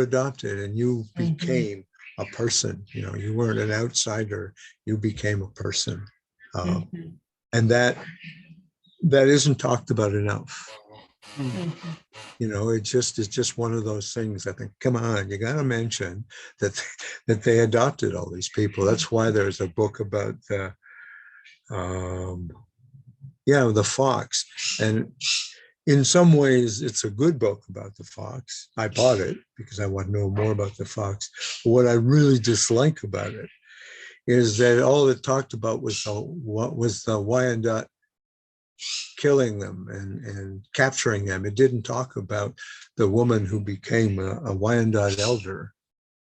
adopted, and you became a person. You weren't an outsider, you became a person. And that isn't talked about enough. It's just one of those things. I think, come on, you got to mention that they adopted all these people. That's why there's a book about the fox. And in some ways, it's a good book about the fox. I bought it because I want to know more about the fox. But what I really dislike about it is that all it talked about was the Wyandot killing them and capturing them. It didn't talk about the woman who became a Wyandot elder,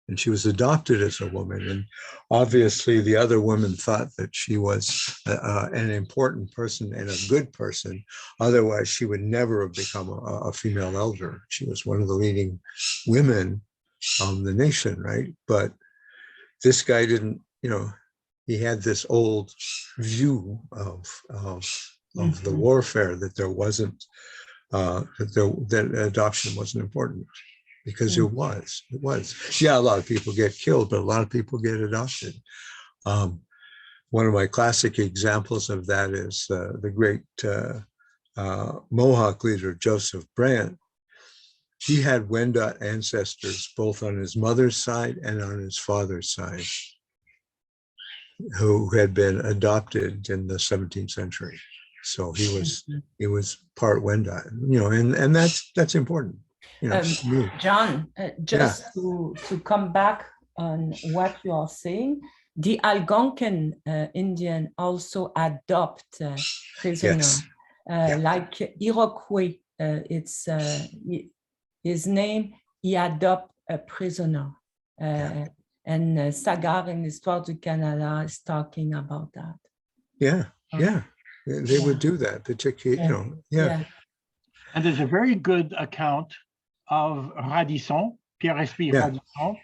and she was adopted as a woman. And obviously the other women thought that she was an important person and a good person. Otherwise, she would never have become a female elder. She was one of the leading women of the nation, right? But this guy didn't, he had this old view of the warfare, that there wasn't, that adoption wasn't important. Because it was. Yeah, a lot of people get killed, but a lot of people get adopted. One of my classic examples of that is the great Mohawk leader, Joseph Brant. He had Wendat ancestors, both on his mother's side and on his father's side, who had been adopted in the 17th century. So he was part Wendat, and that's important. John, just to come back on what you are saying, The Algonquin Indian also adopt prisoners, like Iroquois. His name. He adopt a prisoner, and Sagar in Histoire du Canada is talking about that. Yeah, they would do that, particularly, And there's a very good account of Radisson, Pierre-Esprit Radisson,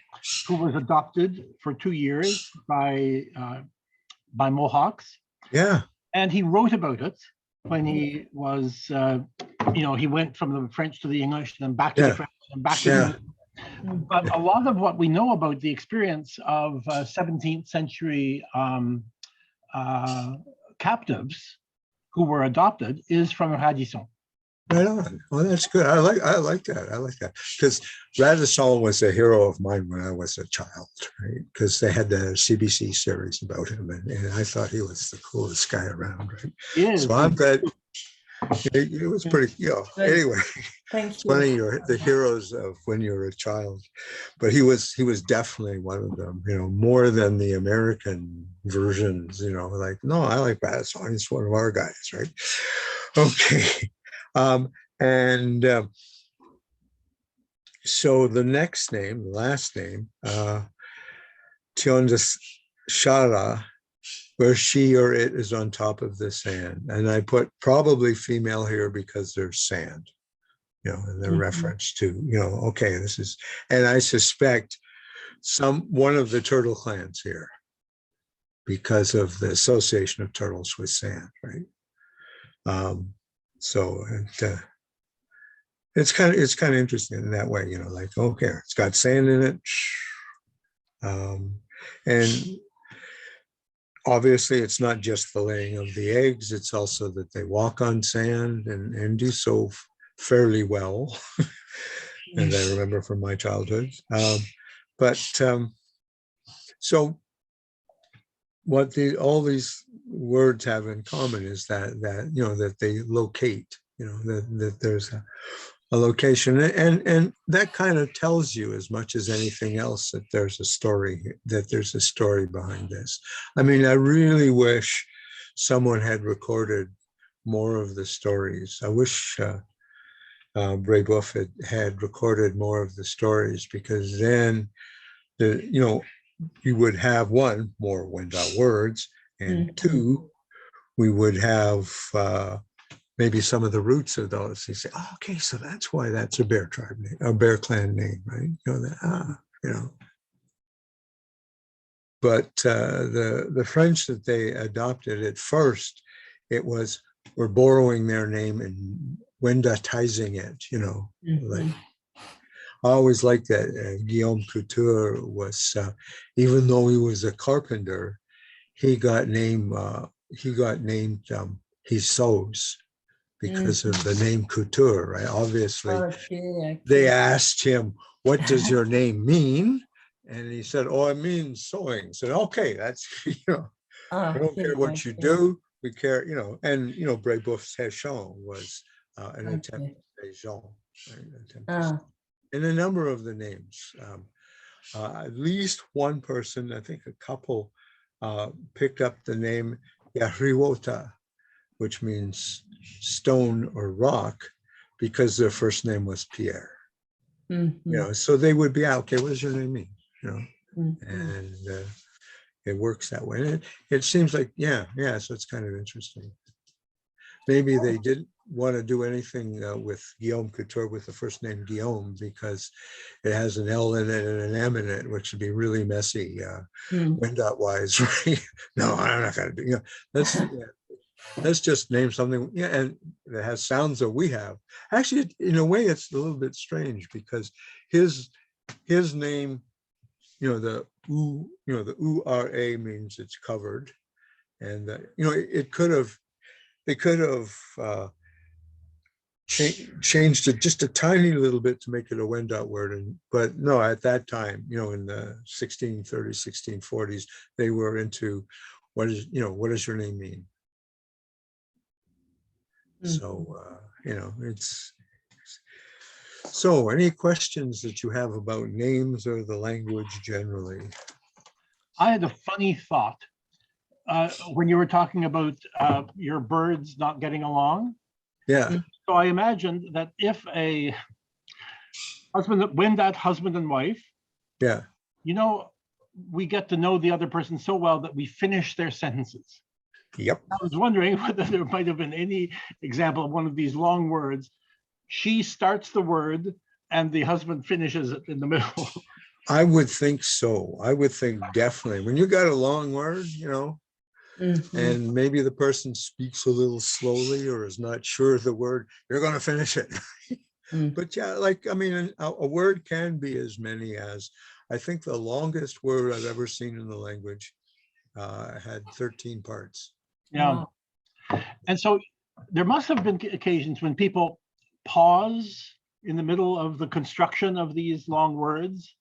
who was adopted for 2 years by Mohawks. Yeah. And he wrote about it when he was, he went from the French to the English, then back to the French, and back to the English. But a lot of what we know about the experience of 17th century captives who were adopted is from Radisson. Right on. Well, that's good. I like that. Because Radisson was a hero of mine when I was a child, right? Because they had the CBC series about him, and I thought he was the coolest guy around, right? So I'm glad. It was pretty, anyway. Thank you. Funny, you're the heroes of when you're a child, but he was definitely one of them, more than the American versions, like, no, I like Radisson. He's one of our guys, right? Okay. So the next name, the last name, Tiondas Shara, where she or it is on top of the sand. And I put probably female here because there's sand, and the reference to, okay, this is, and I suspect one of the turtle clans here because of the association of turtles with sand, right? So it's kind of interesting in that way, like, okay, it's got sand in it. And obviously it's not just the laying of the eggs, it's also that they walk on sand and do so fairly well, as I remember from my childhood. So what all these words have in common is that they locate, that there's a location, and that kind of tells you as much as anything else that there's a story behind this. I mean, I really wish someone had recorded more of the stories. I wish Brebeuf had recorded more of the stories, because then you would have, one, more Wendat words, and two, we would have maybe some of the roots of those. You say, oh, okay, so that's why that's a bear tribe name, a bear clan name, right? But the French that they adopted at first, it was, we're borrowing their name and Wendatizing it, like, I always liked that. Guillaume Couture was, even though he was a carpenter, he got named he sews because of the name Couture, right? Obviously, they asked him, what does your name mean? And he said, oh, it means sewing. I said, okay, that's, we don't care what you do, we care, and, Brebeuf's Hechon was an attempt to say Jean, right? And a number of the names. At least one person, I think a couple, picked up the name Yahriwota, which means stone or rock, because their first name was Pierre. So they would be, okay, what does your name mean? And it works that way. And it seems like, so it's kind of interesting. Maybe they didn't want to do anything with Guillaume Couture with the first name Guillaume, because it has an L in it and an M in it, which would be really messy, Wendat wise, right? No, I'm not going to do. Let's just name something, and it has sounds that we have. Actually, in a way, it's a little bit strange, because his name, the URA means it's covered, and they could have changed it just a tiny little bit to make it a Wendat word, but no, at that time, in the 1630s, 1640s, they were into what does your name mean? So it's so. Any questions that you have about names or the language generally? I had a funny thought when you were talking about your birds not getting along. Yeah, So I imagined that if a Wendat husband and wife, yeah. you know, we get to know the other person so well that we finish their sentences. Yep. I was wondering whether there might have been any example of one of these long words. She starts the word and the husband finishes it in the middle. I would think so. I would think definitely when you got a long word, and maybe the person speaks a little slowly or is not sure of the word, you're going to finish it. But yeah, like, I mean, a word can be as many as, I think the longest word I've ever seen in the language had 13 parts. Yeah. Wow. And so there must have been occasions when people pause in the middle of the construction of these long words.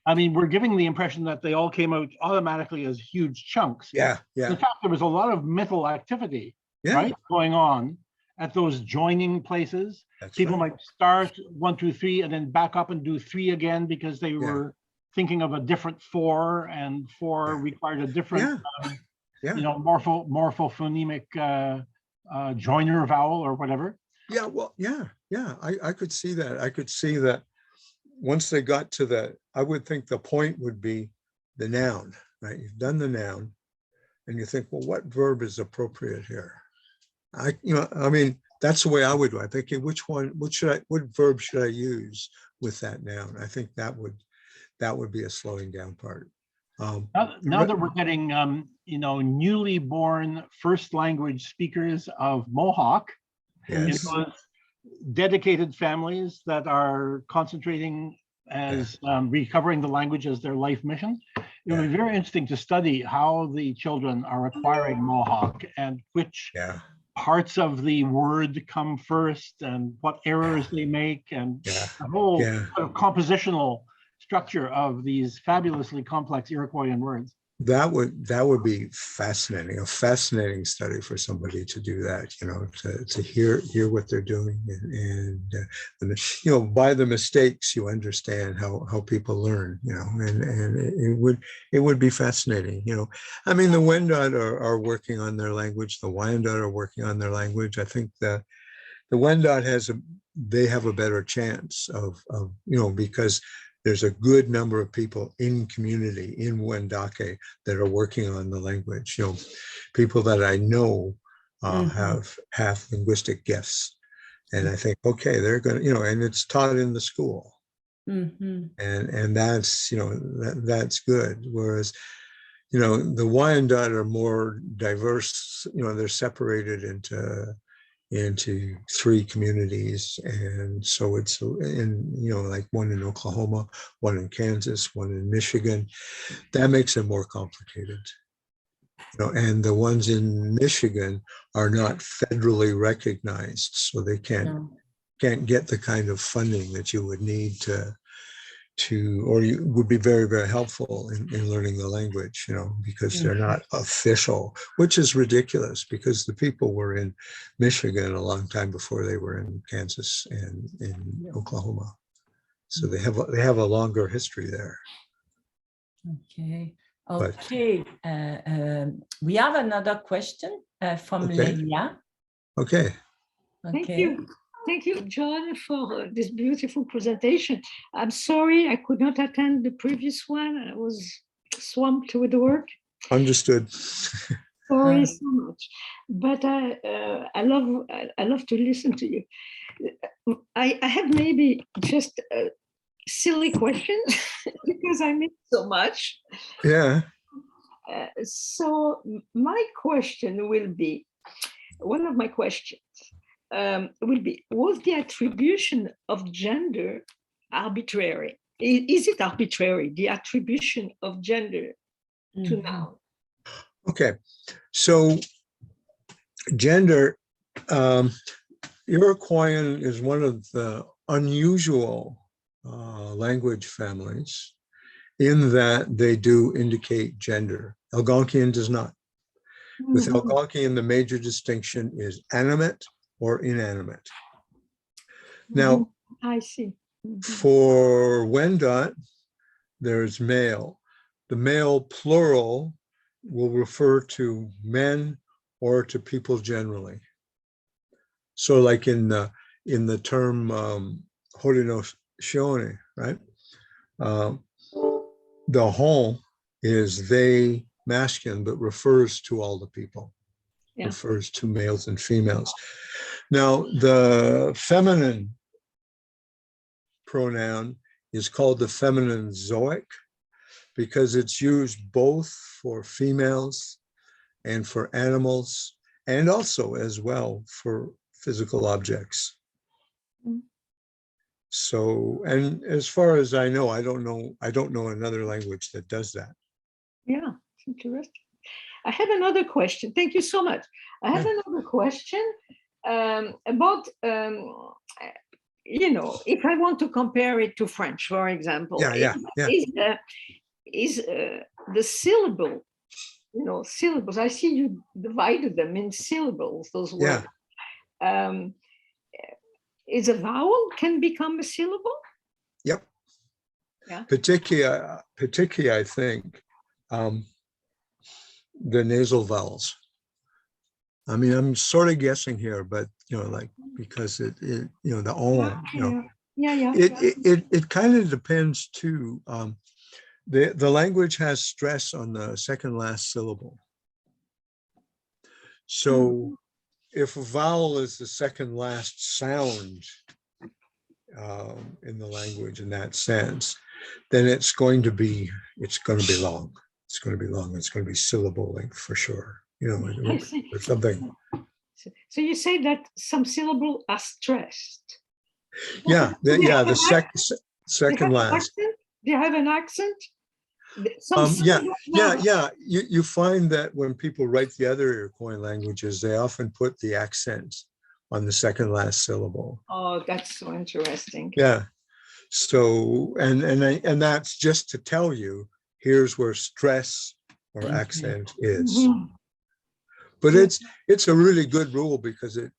I mean, we're giving the impression that they all came out automatically as huge chunks. Yeah, yeah. In fact, there was a lot of mental activity, right, going on at those joining places. That's people right. might start 1, 2, 3 and then back up and do 3 again because they were thinking of a different 4, and 4 required a different morphophonemic joiner vowel or whatever. Yeah, well, yeah. I could see that. I could see that once they got to that, I would think the point would be the noun, right? You've done the noun and you think, well, what verb is appropriate here? I mean, that's the way I would do. I think, what verb should I use with that noun? I think that would be a slowing down part. Now that we're getting, newly born first language speakers of Mohawk, yes. It was dedicated families that are concentrating as recovering the language as their life mission. It would be very interesting to study how the children are acquiring Mohawk and which parts of the word come first and what errors they make, and the whole sort of compositional structure of these fabulously complex Iroquoian words. That would be fascinating, a fascinating study for somebody to do that, to hear what they're doing, and by the mistakes you understand how people learn, and it would be fascinating, I mean, the Wendat are working on their language, the Wyandot are working on their language. I think that the Wendat they have a better chance of because there's a good number of people in community in Wendake that are working on the language. People that I know have linguistic gifts, and I think, okay, they're going to, and it's taught in the school, and that's that's good. Whereas, the Wyandot are more diverse. They're separated into 3 communities, and so it's like one in Oklahoma, one in Kansas, one in Michigan. That makes it more complicated, and the ones in Michigan are not federally recognized, so they can't get the kind of funding that you would need or you would be very, very helpful in learning the language, because they're not official, which is ridiculous because the people were in Michigan a long time before they were in Kansas and in Oklahoma. So they have a longer history there. Okay. Okay. We have another question from Lelia. Okay. Thank you. Thank you, John, for this beautiful presentation. I'm sorry I could not attend the previous one. I was swamped with the work. Understood. Sorry so much, but I love to listen to you. I have maybe just a silly question because I miss so much. Yeah. So my question will be, one of my questions will be, was the attribution of gender arbitrary? Is it arbitrary, the attribution of gender to noun? Okay, so gender, Iroquoian is one of the unusual language families in that they do indicate gender. Algonquian does not. With Algonquian, the major distinction is animate or inanimate. Now, I see. For Wendat, there's male. the male plural will refer to men or to people generally. So like in the term hori no shione, right? The hon is they masculine, but refers to all the people, refers to males and females. Now, the feminine pronoun is called the feminine zoic because it's used both for females and for animals, and also as well for physical objects. So, and as far as I know, I don't know another language that does that. Yeah, it's interesting. I have another question. Thank you so much. I have another question about, if I want to compare it to French, for example, is the syllable, syllables. I see you divided them in syllables, those words. Is a vowel can become a syllable? Yep. Yeah. Particularly, I think, the nasal vowels. I mean, I'm sort of guessing here, but like because it the on, it kind of depends too. The language has stress on the second last syllable. So if a vowel is the second last sound in the language in that sense, then it's going to be long. It's going to be long. It's going to be syllable length for sure. Or something. So you say that some syllables are stressed. The second last. Accent? Do you have an accent? You find that when people write the other Iroquois languages, they often put the accent on the second last syllable. Oh, that's so interesting. Yeah. So and that's just to tell you, here's where stress or accent is. But it's a really good rule because it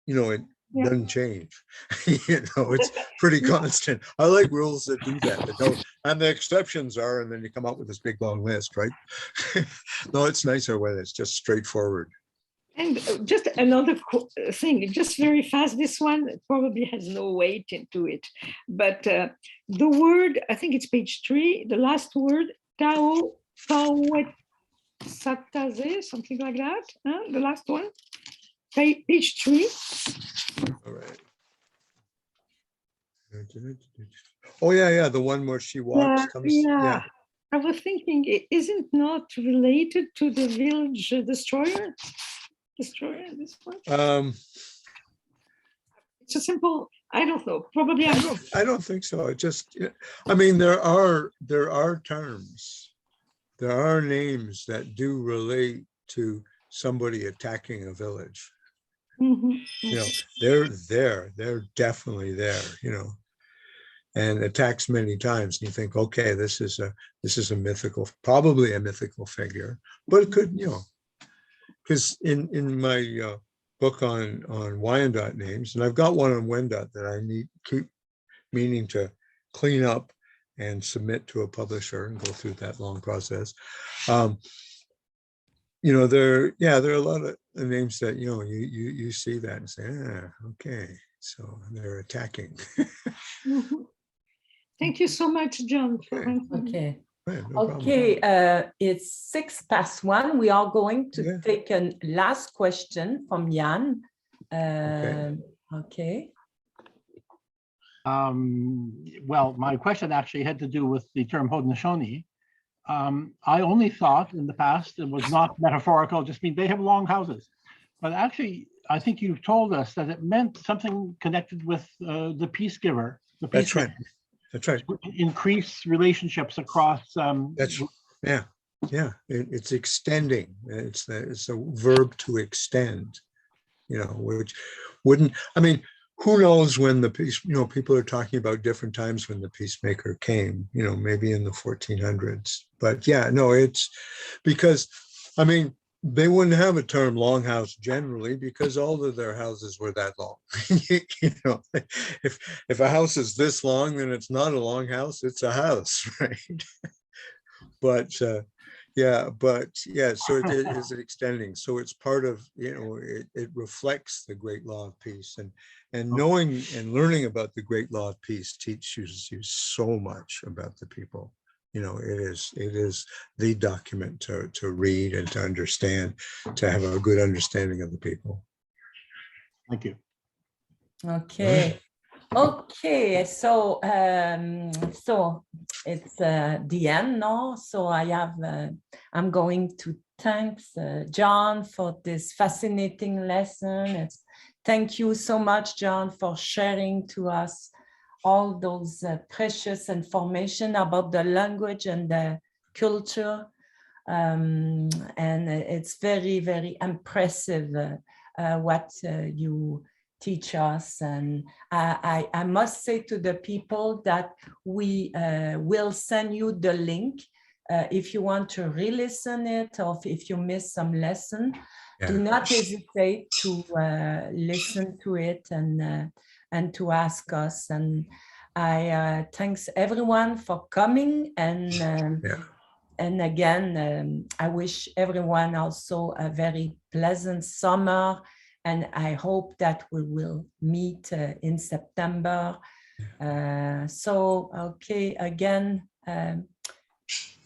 doesn't change. It's pretty constant. I like rules that do that. And the exceptions are, and then you come up with this big long list, right? No, it's nicer when it's just straightforward. And just another thing, just very fast, this one probably has no weight into it, but the word, I think it's page 3, the last word, tao, sataze, something like that, the last one, page 3. All right. Oh, yeah, the one where she walks. I was thinking, isn't not related to the village destroyer, this one? It's a simple, I don't know, probably I don't think so. It just, I mean, there are terms, there are names that do relate to somebody attacking a village. They're there, they're definitely there, and attacks many times. And you think, okay, this is a mythical, probably a mythical figure, but it could, because in my book on Wyandotte names, and I've got one on Wendat that I keep meaning to clean up and submit to a publisher and go through that long process. There are a lot of names that you see that and say, okay, so they're attacking. Thank you so much, John. Okay. No it's 1:06. We are going to take a last question from Jan. Okay. Well, my question actually had to do with the term Haudenosaunee. I only thought in the past it was not metaphorical, just mean they have long houses. But actually, I think you've told us that it meant something connected with the peace giver. That's right. That's right. Increase relationships across. It's extending. It's a verb to extend. Which wouldn't. I mean, who knows when the peace? People are talking about different times when the peacemaker came. Maybe in the 1400s. But it's because, I mean, they wouldn't have a term longhouse generally because all of their houses were that long. If a house is this long, then it's not a long house, it's a house, right? but so it is extending. So it's part of, it reflects the great law of peace, and knowing and learning about the great law of peace teaches you so much about the people. It is the document to read and to understand, to have a good understanding of the people. Thank you. Okay. Okay, so it's the end now. So I'm going to thank John for this fascinating lesson. Thank you so much, John, for sharing to us all those precious information about the language and the culture. And it's very, very impressive what you teach us. And I must say to the people that we will send you the link if you want to re-listen it, or if you miss some lesson. Do not hesitate to listen to it and to ask us. And I thanks everyone for coming. And again, I wish everyone also a very pleasant summer. And I hope that we will meet in September. Okay, again,